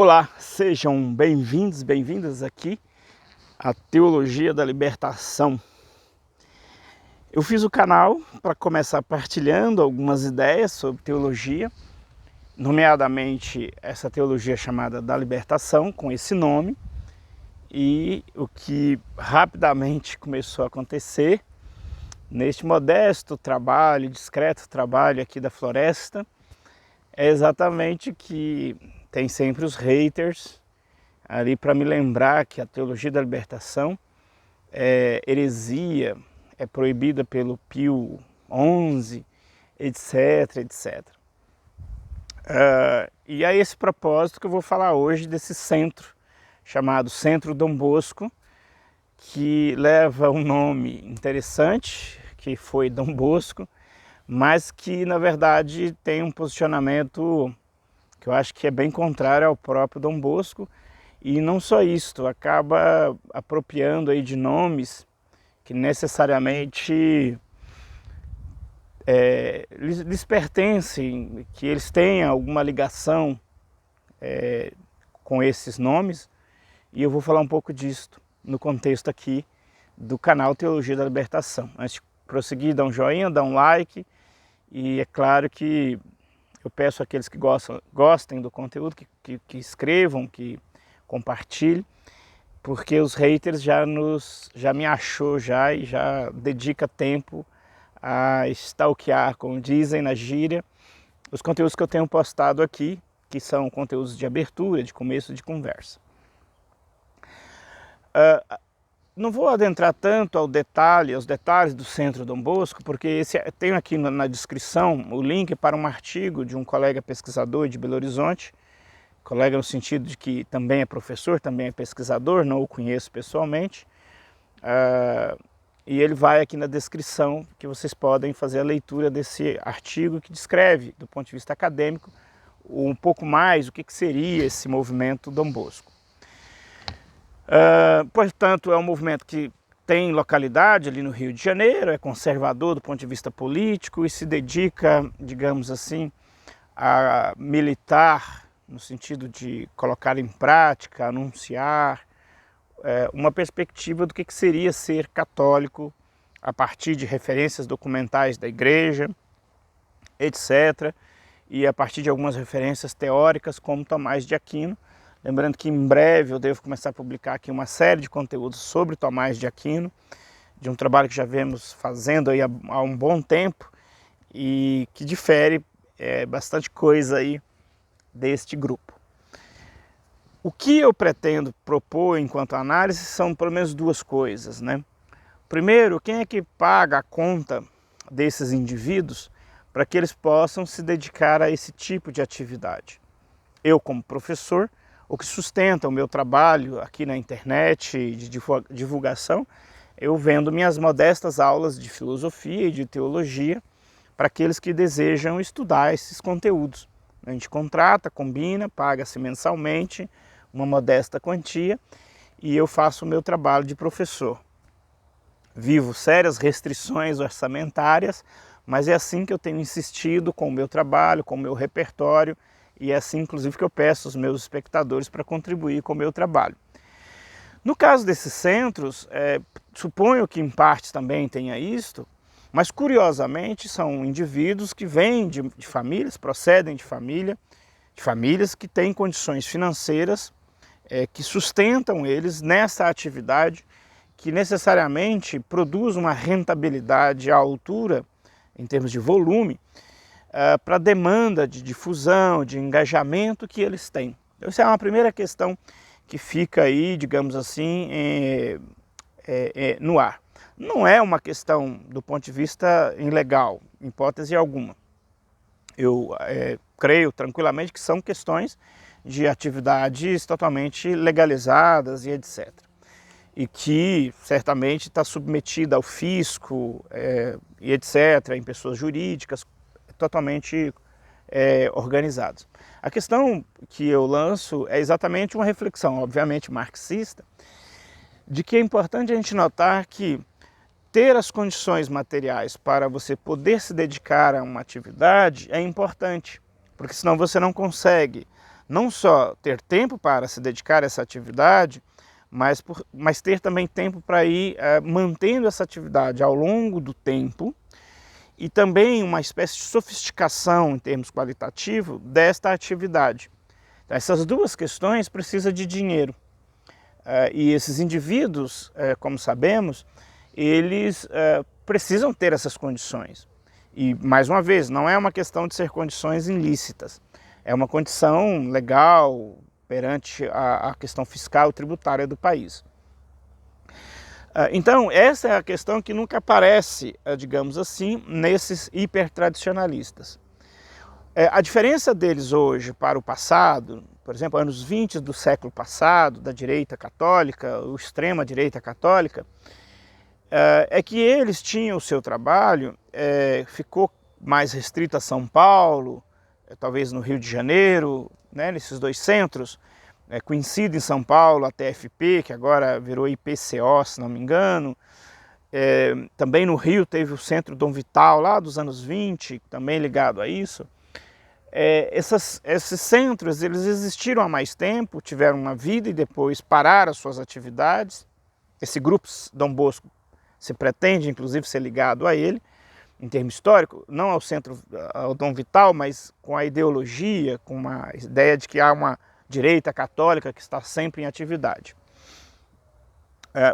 Olá, sejam bem-vindos, bem-vindas aqui à Teologia da Libertação. Eu fiz o canal para começar partilhando algumas ideias sobre teologia, nomeadamente essa teologia chamada da libertação, com esse nome, e o que rapidamente começou a acontecer neste modesto trabalho, discreto trabalho aqui da floresta, é exatamente que tem sempre os haters ali para me lembrar que a teologia da libertação é heresia, é proibida pelo Pio XI, etc, etc. E é esse propósito que eu vou falar hoje desse centro, chamado Centro Dom Bosco, que leva um nome interessante, que foi Dom Bosco, mas que na verdade tem um posicionamento que eu acho que é bem contrário ao próprio Dom Bosco. E não só isto, acaba apropriando aí de nomes que necessariamente lhes pertencem, que eles tenham alguma ligação com esses nomes. E eu vou falar um pouco disto no contexto aqui do canal Teologia da Libertação. Antes de prosseguir, dá um joinha, dá um like, e é claro que eu peço àqueles que gostem do conteúdo, que escrevam, que compartilhem, porque os haters já me achou e já dedica tempo a stalkear, como dizem na gíria, os conteúdos que eu tenho postado aqui, que são conteúdos de abertura, de começo de conversa. Não vou adentrar tanto aos detalhes do Centro Dom Bosco, porque tenho aqui na descrição o link para um artigo de um colega pesquisador de Belo Horizonte, colega no sentido de que também é professor, também é pesquisador, não o conheço pessoalmente, e ele vai aqui na descrição, que vocês podem fazer a leitura desse artigo que descreve, do ponto de vista acadêmico, um pouco mais o que seria esse movimento Dom Bosco. Portanto, é um movimento que tem localidade ali no Rio de Janeiro, é conservador do ponto de vista político e se dedica, digamos assim, a militar, no sentido de colocar em prática, anunciar uma perspectiva do que seria ser católico a partir de referências documentais da igreja, etc. E a partir de algumas referências teóricas, como Tomás de Aquino. Lembrando que em breve eu devo começar a publicar aqui uma série de conteúdos sobre Tomás de Aquino, de um trabalho que já vemos fazendo aí há um bom tempo e que difere bastante coisa aí deste grupo. O que eu pretendo propor enquanto análise são pelo menos duas coisas, né? Primeiro, quem é que paga a conta desses indivíduos para que eles possam se dedicar a esse tipo de atividade? Eu, como professor, o que sustenta o meu trabalho aqui na internet de divulgação, eu vendo minhas modestas aulas de filosofia e de teologia para aqueles que desejam estudar esses conteúdos. A gente contrata, combina, paga-se mensalmente uma modesta quantia e eu faço o meu trabalho de professor. Vivo sérias restrições orçamentárias, mas é assim que eu tenho insistido com o meu trabalho, com o meu repertório, e é assim, inclusive, que eu peço aos meus espectadores para contribuir com o meu trabalho. No caso desses centros, suponho que em parte também tenha isto, mas curiosamente são indivíduos que vêm de famílias, procedem de famílias que têm condições financeiras que sustentam eles nessa atividade que necessariamente produz uma rentabilidade à altura, em termos de volume, para a demanda de difusão, de engajamento que eles têm. Então, essa é uma primeira questão que fica aí, digamos assim, no ar. Não é uma questão do ponto de vista ilegal, em hipótese alguma. Eu creio tranquilamente que são questões de atividades totalmente legalizadas e etc. E que certamente está submetida ao fisco e etc., em pessoas jurídicas, totalmente organizados. A questão que eu lanço é exatamente uma reflexão, obviamente marxista, de que é importante a gente notar que ter as condições materiais para você poder se dedicar a uma atividade é importante, porque senão você não consegue não só ter tempo para se dedicar a essa atividade, mas ter também tempo para ir mantendo essa atividade ao longo do tempo, e também uma espécie de sofisticação em termos qualitativos desta atividade. Então, essas duas questões precisam de dinheiro. E esses indivíduos, como sabemos, eles precisam ter essas condições. E, mais uma vez, não é uma questão de ser condições ilícitas. É uma condição legal perante a questão fiscal e tributária do país. Então, essa é a questão que nunca aparece, digamos assim, nesses hipertradicionalistas. A diferença deles hoje para o passado, por exemplo, anos 20 do século passado, da direita católica, ou extrema direita católica, é que eles tinham o seu trabalho, ficou mais restrito a São Paulo, talvez no Rio de Janeiro, né, nesses dois centros, coincide em São Paulo a TFP, que agora virou IPCO, se não me engano. Também no Rio teve o Centro Dom Vital, lá dos anos 20, também ligado a isso. Esses centros, eles existiram há mais tempo, tiveram uma vida e depois pararam as suas atividades. Esse grupo Dom Bosco se pretende, inclusive, ser ligado a ele, em termo histórico, não ao centro, ao Dom Vital, mas com a ideologia, com a ideia de que há uma direita católica que está sempre em atividade.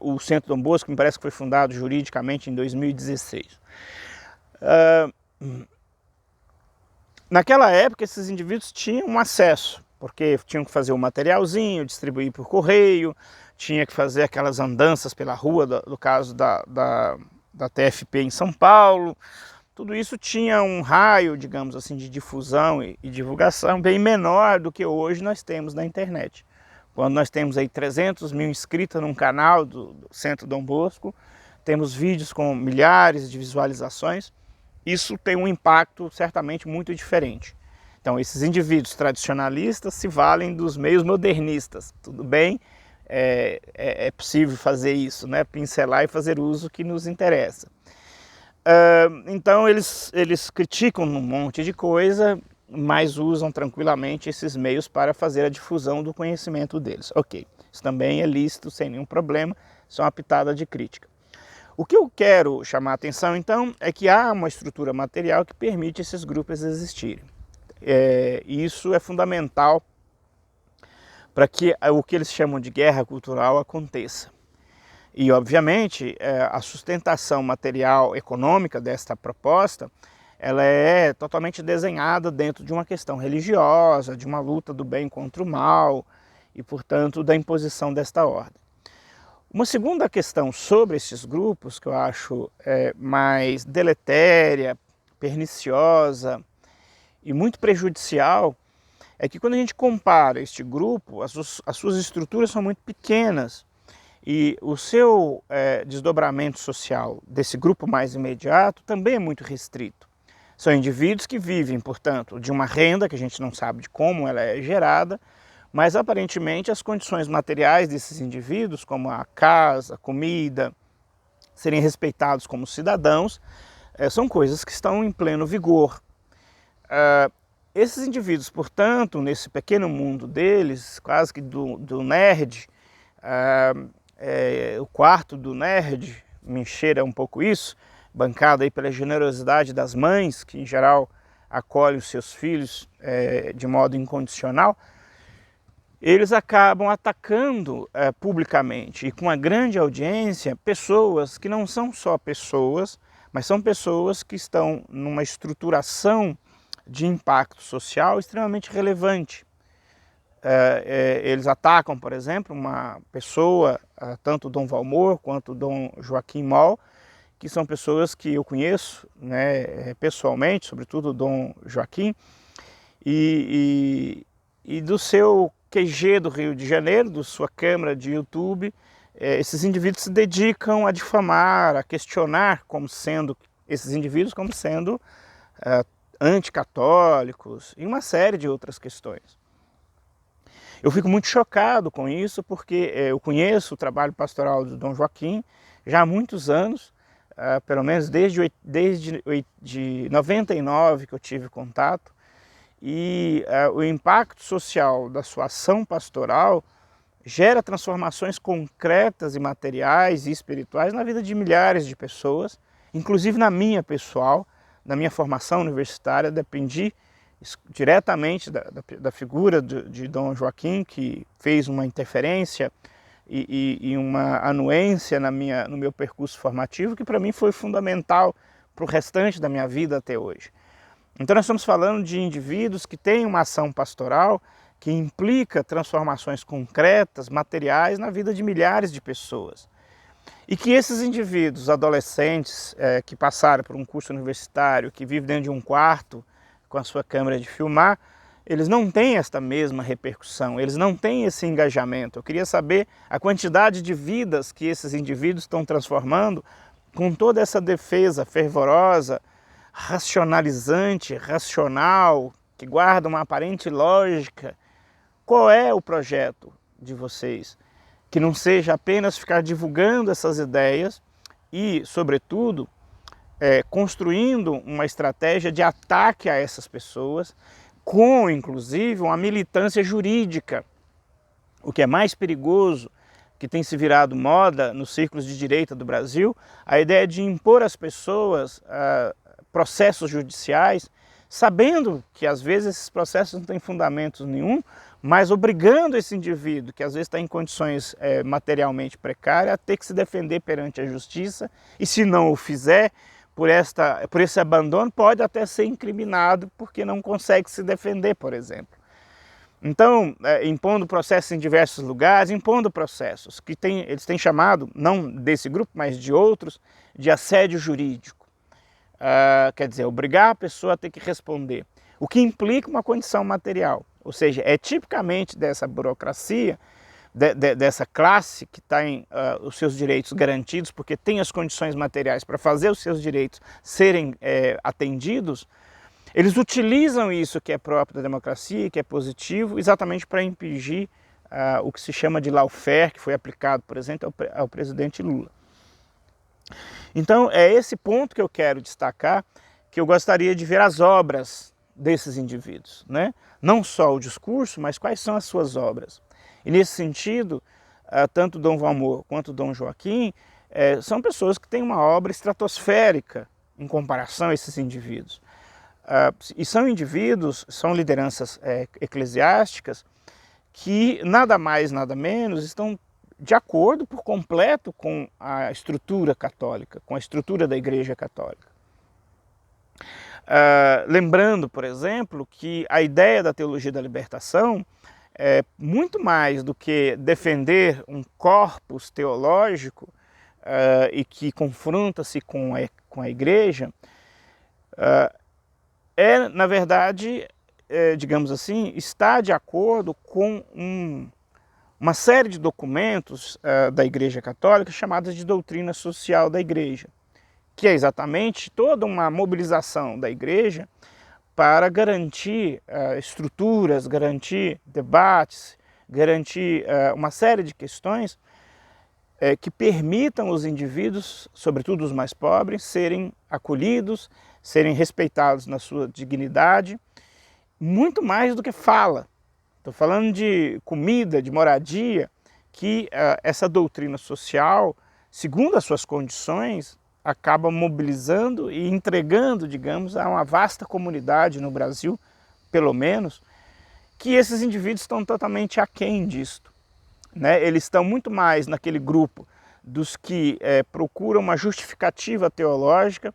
O Centro Dom Bosco me parece que foi fundado juridicamente em 2016. Naquela época, esses indivíduos tinham acesso, porque tinham que fazer o materialzinho, distribuir por correio, tinha que fazer aquelas andanças pela rua, no caso da TFP em São Paulo. Tudo isso tinha um raio, digamos assim, de difusão e divulgação bem menor do que hoje nós temos na internet. Quando nós temos aí 300 mil inscritos num canal do Centro Dom Bosco, temos vídeos com milhares de visualizações, isso tem um impacto certamente muito diferente. Então, esses indivíduos tradicionalistas se valem dos meios modernistas. Tudo bem, é possível fazer isso, né? Pincelar e fazer uso que nos interessa. Então eles criticam um monte de coisa, mas usam tranquilamente esses meios para fazer a difusão do conhecimento deles. Ok, isso também é lícito, sem nenhum problema, isso é uma pitada de crítica. O que eu quero chamar a atenção, então, é que há uma estrutura material que permite esses grupos existirem. Isso é fundamental para que o que eles chamam de guerra cultural aconteça. E, obviamente, a sustentação material econômica desta proposta, ela é totalmente desenhada dentro de uma questão religiosa, de uma luta do bem contra o mal e, portanto, da imposição desta ordem. Uma segunda questão sobre esses grupos, que eu acho mais deletéria, perniciosa e muito prejudicial, é que quando a gente compara este grupo, as suas estruturas são muito pequenas, e o seu desdobramento social desse grupo mais imediato também é muito restrito. São indivíduos que vivem, portanto, de uma renda que a gente não sabe de como ela é gerada, mas aparentemente as condições materiais desses indivíduos, como a casa, a comida, serem respeitados como cidadãos, são coisas que estão em pleno vigor. Esses indivíduos, portanto, nesse pequeno mundo deles, quase que do nerd, o quarto do nerd, me cheira um pouco isso, bancado aí pela generosidade das mães, que em geral acolhem os seus filhos de modo incondicional, eles acabam atacando publicamente e com uma grande audiência pessoas que não são só pessoas, mas são pessoas que estão numa estruturação de impacto social extremamente relevante. Eles atacam, por exemplo, uma pessoa, tanto o Dom Valmor quanto o Dom Joaquim Moll, que são pessoas que eu conheço, né, pessoalmente, sobretudo o Dom Joaquim, e do seu QG do Rio de Janeiro, da sua câmera de YouTube, esses indivíduos se dedicam a difamar, a questionar esses indivíduos como sendo anticatólicos e uma série de outras questões. Eu fico muito chocado com isso porque eu conheço o trabalho pastoral do Dom Joaquim já há muitos anos, pelo menos desde 99 que eu tive contato, e o impacto social da sua ação pastoral gera transformações concretas e materiais e espirituais na vida de milhares de pessoas, inclusive na minha pessoal, na minha formação universitária. Dependi diretamente da figura de Dom Joaquim, que fez uma interferência e uma anuência no meu percurso formativo, que para mim foi fundamental para o restante da minha vida até hoje. Então nós estamos falando de indivíduos que têm uma ação pastoral que implica transformações concretas, materiais na vida de milhares de pessoas. E que esses indivíduos, adolescentes, que passaram por um curso universitário, que vivem dentro de um quarto com a sua câmera de filmar, eles não têm esta mesma repercussão, eles não têm esse engajamento. Eu queria saber a quantidade de vidas que esses indivíduos estão transformando com toda essa defesa fervorosa, racionalizante, racional, que guarda uma aparente lógica. Qual é o projeto de vocês? Que não seja apenas ficar divulgando essas ideias e, sobretudo, construindo uma estratégia de ataque a essas pessoas, com, inclusive, uma militância jurídica, o que é mais perigoso, que tem se virado moda nos círculos de direita do Brasil, a ideia de impor às pessoas processos judiciais, sabendo que às vezes esses processos não têm fundamento nenhum, mas obrigando esse indivíduo, que às vezes está em condições materialmente precárias, a ter que se defender perante a justiça, e se não o fizer, por esse abandono, pode até ser incriminado porque não consegue se defender, por exemplo. Então, impondo processos em diversos lugares, impondo processos que eles têm chamado, não desse grupo, mas de outros, de assédio jurídico. Quer dizer, obrigar a pessoa a ter que responder, o que implica uma condição material. Ou seja, é tipicamente dessa burocracia, dessa classe que tem os seus direitos garantidos, porque tem as condições materiais para fazer os seus direitos serem atendidos. Eles utilizam isso que é próprio da democracia, que é positivo, exatamente para impingir o que se chama de lawfare, que foi aplicado, por exemplo, ao presidente Lula. Então é esse ponto que eu quero destacar, que eu gostaria de ver as obras desses indivíduos, né? Não só o discurso, mas quais são as suas obras. E nesse sentido, tanto Dom Valmor quanto Dom Joaquim são pessoas que têm uma obra estratosférica em comparação a esses indivíduos. E são indivíduos, são lideranças eclesiásticas que nada mais, nada menos estão de acordo por completo com a estrutura católica, com a estrutura da Igreja Católica. Lembrando, por exemplo, que a ideia da teologia da libertação é muito mais do que defender um corpus teológico e que confronta-se com a Igreja, na verdade, digamos assim, está de acordo com uma série de documentos da Igreja Católica chamadas de doutrina social da Igreja, que é exatamente toda uma mobilização da Igreja para garantir estruturas, garantir debates, garantir uma série de questões que permitam os indivíduos, sobretudo os mais pobres, serem acolhidos, serem respeitados na sua dignidade, muito mais do que fala. Estou falando de comida, de moradia, que essa doutrina social, segundo as suas condições, acaba mobilizando e entregando, digamos, a uma vasta comunidade no Brasil, pelo menos, que esses indivíduos estão totalmente aquém disto, né? Eles estão muito mais naquele grupo dos que procuram uma justificativa teológica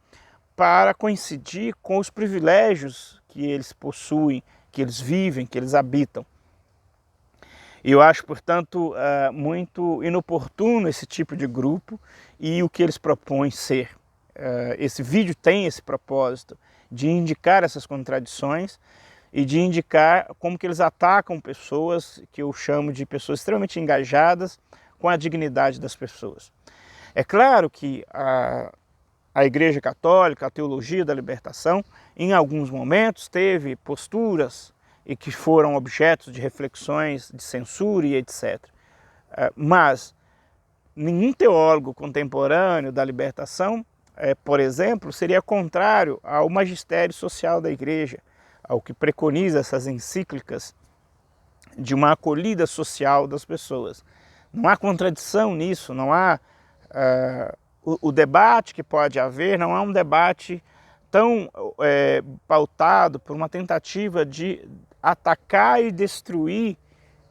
para coincidir com os privilégios que eles possuem, que eles vivem, que eles habitam. Eu acho, portanto, muito inoportuno esse tipo de grupo e o que eles propõem ser. Esse vídeo tem esse propósito de indicar essas contradições e de indicar como que eles atacam pessoas que eu chamo de pessoas extremamente engajadas com a dignidade das pessoas. É claro que a Igreja Católica, a teologia da libertação, em alguns momentos teve posturas e que foram objetos de reflexões de censura e etc. Mas nenhum teólogo contemporâneo da libertação, por exemplo, seria contrário ao magistério social da Igreja, ao que preconiza essas encíclicas de uma acolhida social das pessoas. Não há contradição nisso, não há o debate que pode haver, não há um debate tão pautado por uma tentativa de atacar e destruir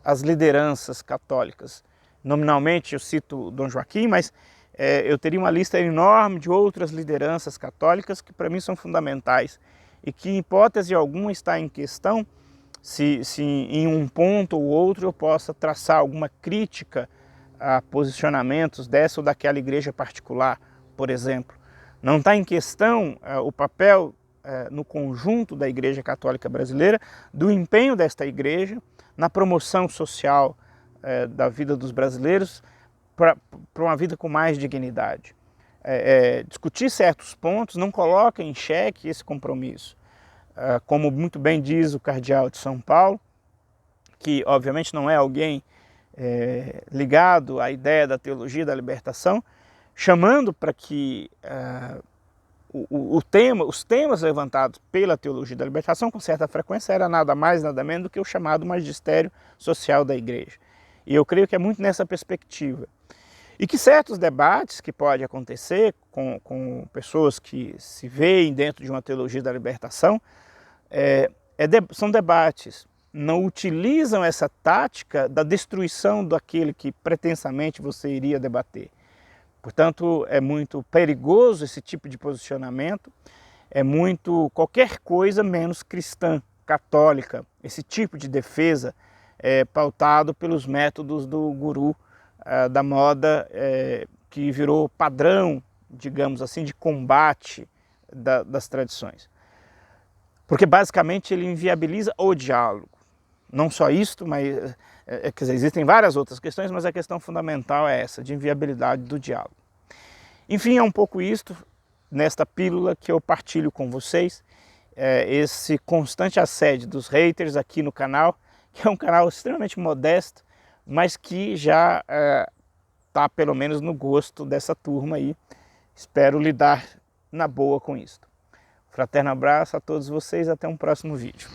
as lideranças católicas. Nominalmente eu cito Dom Joaquim, mas eu teria uma lista enorme de outras lideranças católicas que para mim são fundamentais e que em hipótese alguma está em questão se em um ponto ou outro eu possa traçar alguma crítica a posicionamentos dessa ou daquela igreja particular, por exemplo. Não está em questão o papel no conjunto da Igreja Católica Brasileira, do empenho desta igreja na promoção social da vida dos brasileiros para uma vida com mais dignidade. Discutir certos pontos não coloca em xeque esse compromisso. Como muito bem diz o cardeal de São Paulo, que obviamente não é alguém ligado à ideia da teologia da libertação, chamando para que os temas levantados pela teologia da libertação, com certa frequência, era nada mais, nada menos do que o chamado magistério social da igreja. E eu creio que é muito nessa perspectiva. E que certos debates que podem acontecer com pessoas que se veem dentro de uma teologia da libertação, são debates, não utilizam essa tática da destruição daquele que pretensamente você iria debater. Portanto, é muito perigoso esse tipo de posicionamento, é muito qualquer coisa menos cristã, católica, esse tipo de defesa pautado pelos métodos do guru da moda que virou padrão, digamos assim, de combate das tradições. Porque basicamente ele inviabiliza o diálogo. Não só isto, mas quer dizer, existem várias outras questões, mas a questão fundamental é essa, de inviabilidade do diálogo. Enfim, é um pouco isto, nesta pílula que eu partilho com vocês, esse constante assédio dos haters aqui no canal, que é um canal extremamente modesto, mas que já está pelo menos no gosto dessa turma aí. Espero lidar na boa com isto. Fraterno abraço a todos vocês, até um próximo vídeo.